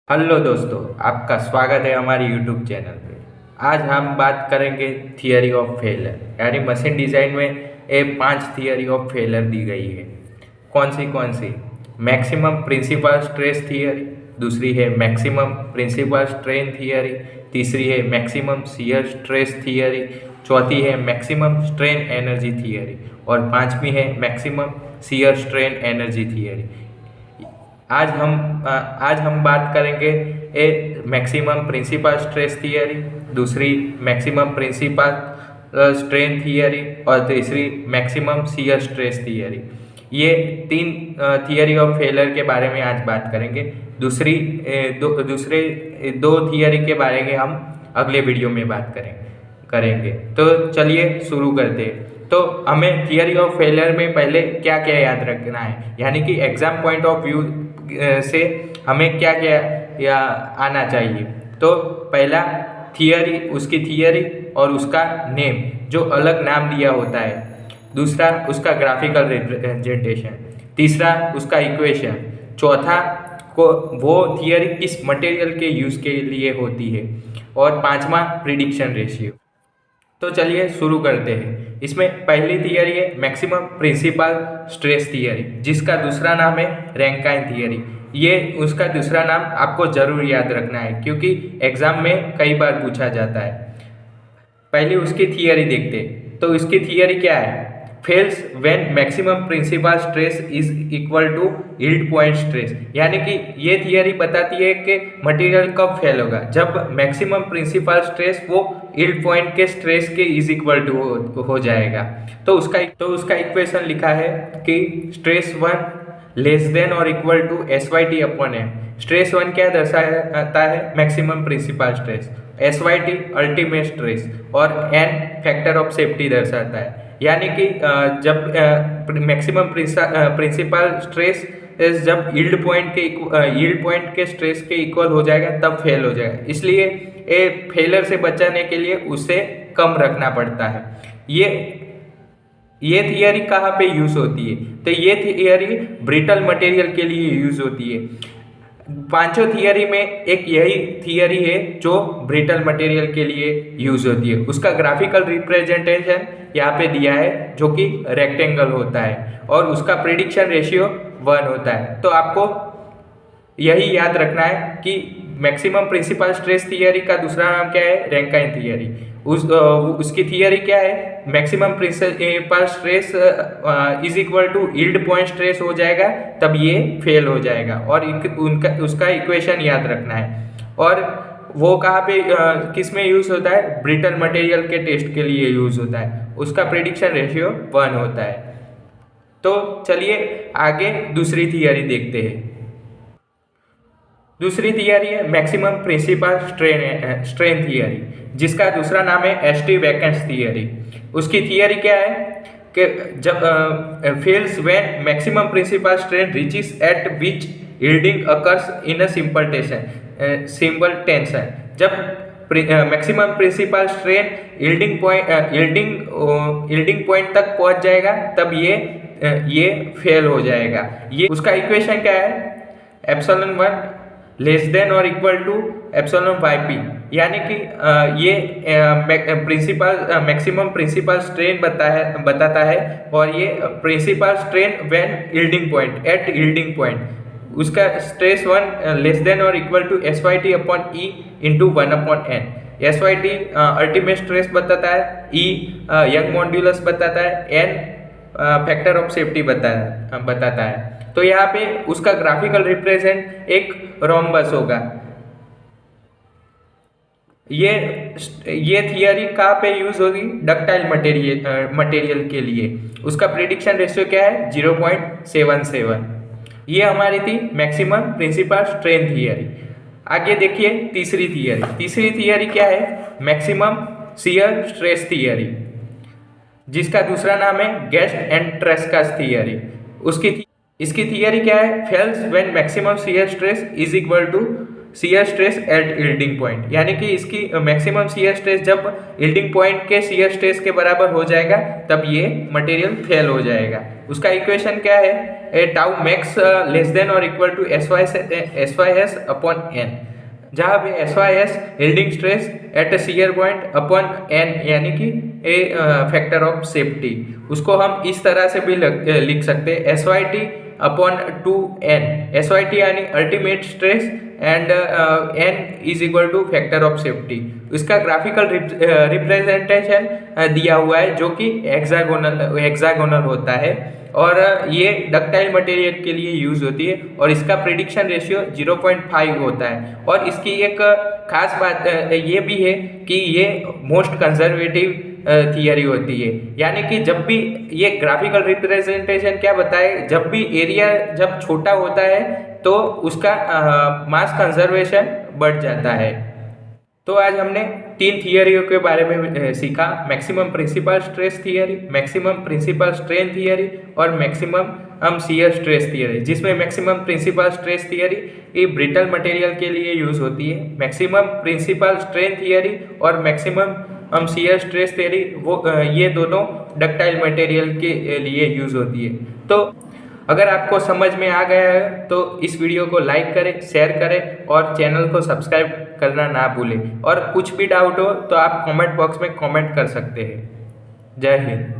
Hello दोस्तों, आपका स्वागत है हमारे यूट्यूब चैनल पे। आज हम बात करेंगे थियरी ऑफ फेलियर, यानी मशीन डिज़ाइन में ये 5 थियरी ऑफ फेलियर दी गई है। कौन सी? मैक्सिमम प्रिंसिपल स्ट्रेस थियरी, दूसरी है मैक्सिमम प्रिंसिपल स्ट्रेन थियरी, तीसरी है मैक्सिमम शियर स्ट्रेस थियरी, चौथी है मैक्सिमम स्ट्रेन एनर्जी थियरी और पांचवी है maximum shear strain energy theory. आज हम बात करेंगे मैक्सिमम प्रिंसिपल स्ट्रेस थियरी, दूसरी मैक्सिमम प्रिंसिपल स्ट्रेन थियरी और तीसरी मैक्सिमम शियर स्ट्रेस थियरी। ये तीन थियरी ऑफ फेलियर के बारे में आज बात करेंगे। दूसरे दो थियरी के बारे में हम अगले वीडियो में बात करेंगे। तो चलिए शुरू करते हैं। तो हमें थियरी ऑफ फेलियर में पहले क्या क्या याद रखना है, यानी कि एग्जाम पॉइंट ऑफ व्यू से हमें क्या क्या या आना चाहिए। तो पहला थियरी, उसकी थियरी और उसका नेम, जो अलग नाम दिया होता है। दूसरा उसका ग्राफिकल रिप्रेजेंटेशन, तीसरा उसका इक्वेशन, चौथा को वो थियरी किस मटेरियल के यूज़ के लिए होती है और पांचवा प्रिडिक्शन रेशियो। तो चलिए शुरू करते हैं। इसमें पहली थियरी है मैक्सिमम प्रिंसिपल स्ट्रेस थियरी, जिसका दूसरा नाम है रैंकाइन थियरी। ये उसका दूसरा नाम आपको जरूर याद रखना है, क्योंकि एग्जाम में कई बार पूछा जाता है। पहले उसकी थियरी देखते। तो इसकी थियरी क्या है? Fails when maximum principal stress is equal to yield point stress, यानी कि ये थियरी बताती है कि मटेरियल कब फेल होगा, जब मैक्सिमम प्रिंसिपल स्ट्रेस वो यील्ड पॉइंट के स्ट्रेस के इज इक्वल टू हो जाएगा। तो उसका इक्वेशन लिखा है कि stress 1 less than or equal to SYT upon M. Stress 1 क्या दर्शाता है? Maximum principal stress, SYT ultimate stress और N फैक्टर ऑफ सेफ्टी दर्शाता है। यानी कि जब मैक्सिमम प्रिंसिपल स्ट्रेस जब यील्ड पॉइंट के स्ट्रेस के इक्वल हो जाएगा तब फेल हो जाएगा। इसलिए ये फेलर से बचाने के लिए उसे कम रखना पड़ता है। ये थियरी कहाँ पे यूज होती है? तो ये थियरी ब्रिटल मटेरियल के लिए यूज होती है। पांचों थियरी में एक यही थियरी है जो ब्रिटल मटेरियल के लिए यूज होती है। उसका ग्राफिकल रिप्रेजेंटेशन यहाँ पे दिया है, जो कि रेक्टेंगल होता है और उसका प्रिडिक्शन रेशियो 1 होता है। तो आपको यही याद रखना है कि मैक्सिमम प्रिंसिपल स्ट्रेस थियरी का दूसरा नाम क्या है? Rankine theory. उसकी थियरी क्या है? Maximum principal stress is equal to yield point stress हो जाएगा तब ये फेल हो जाएगा, और उसका इक्वेशन याद रखना है। और वो कहाँ पे किस में यूज होता है? ब्रिटल मटेरियल के टेस्ट के लिए यूज होता है। उसका प्रिडिक्शन रेशियो 1 होता है। तो चलिए आगे दूसरी थियरी देखते हैं। दूसरी थियरी है मैक्सिमम प्रिंसिपल स्ट्रेन थियरी, जिसका दूसरा नाम है एसटी वैकेंस थियरी। उसकी थियरी क्या है कि जब fails when maximum principal strain reaches at which yielding occurs in a simple tension. जब maximum principal strain yielding point तक पहुंच जाएगा तब ये फेल हो जाएगा। ये उसका इक्वेशन क्या है? Epsilon 1 less than or equal to epsilon YP, यानी कि ये मैक्सिमम प्रिंसिपल स्ट्रेन बताता है और ये principal strain when yielding point. उसका stress 1 less than or equal to SYT upon E into 1/n। SYT ultimate stress बताता है, E यंग मॉड्यूलस बताता है, N फैक्टर ऑफ सेफ्टी बताता है। तो यहाँ पे उसका ग्राफिकल रिप्रेजेंट एक रोम्बस होगा। ये थियरी कहाँ पे यूज होगी? डक्टाइल मटेरियल के लिए। उसका प्रिडिक्शन रेशियो क्या है? 0.77। ये हमारी थी मैक्सिमम प्रिंसिपल स्ट्रेन थियरी। आगे देखिए तीसरी थियरी क्या है? मैक्सिमम शियर स्ट्रेस थियरी, जिसका दूसरा नाम है गेस्ट एंड ट्रेस्कास थियरी। इसकी थियरी क्या है? Fails when maximum shear stress is equal to shear stress at yielding point, यानी कि इसकी मैक्सिमम शियर स्ट्रेस जब यील्डिंग पॉइंट के शियर स्ट्रेस के बराबर हो जाएगा तब ये मटेरियल फेल हो जाएगा। उसका इक्वेशन क्या है, a tau max less than or equal to SYS upon n, जहाँ पे SYS yielding stress at shear point upon n यानी कि ए फैक्टर ऑफ सेफ्टी। उसको हम इस तरह से भी लिख सकते हैं SYT अपॉन 2n, SYT यानी ultimate stress and n is equal two factor of safety. इसका ग्राफिकल रिप्रेजेंटेशन दिया हुआ है जो कि हेक्सागोनल होता है और ये डक्टाइल मटेरियल के लिए यूज होती है और इसका प्रिडिक्शन रेशियो 0.5 होता है। और इसकी एक खास बात ये भी है कि ये मोस्ट कंजर्वेटिव थियरी होती है, यानी कि जब भी ये ग्राफिकल रिप्रेजेंटेशन क्या बताए, जब भी एरिया जब छोटा होता है तो उसका मास कंजर्वेशन बढ़ जाता है। तो आज हमने 3 थियरियों के बारे में सीखा, maximum principal stress theory, maximum principal strain theory और मैक्सिमम शियर स्ट्रेस थियरी, जिसमें मैक्सिमम प्रिंसिपल स्ट्रेस थियरी ये ब्रिटल मटेरियल के लिए यूज होती है, मैक्सिमम प्रिंसिपल स्ट्रेन थियरी और मैक्सिमम शियर स्ट्रेस थियरी वो ये दोनों डक्टाइल मटेरियल के लिए यूज होती है। तो अगर आपको समझ में आ गया है तो इस वीडियो को लाइक करें, शेयर करें और चैनल को सब्सक्राइब करना ना भूलें। और कुछ भी डाउट हो तो आप कमेंट बॉक्स में कमेंट कर सकते हैं। जय हिंद।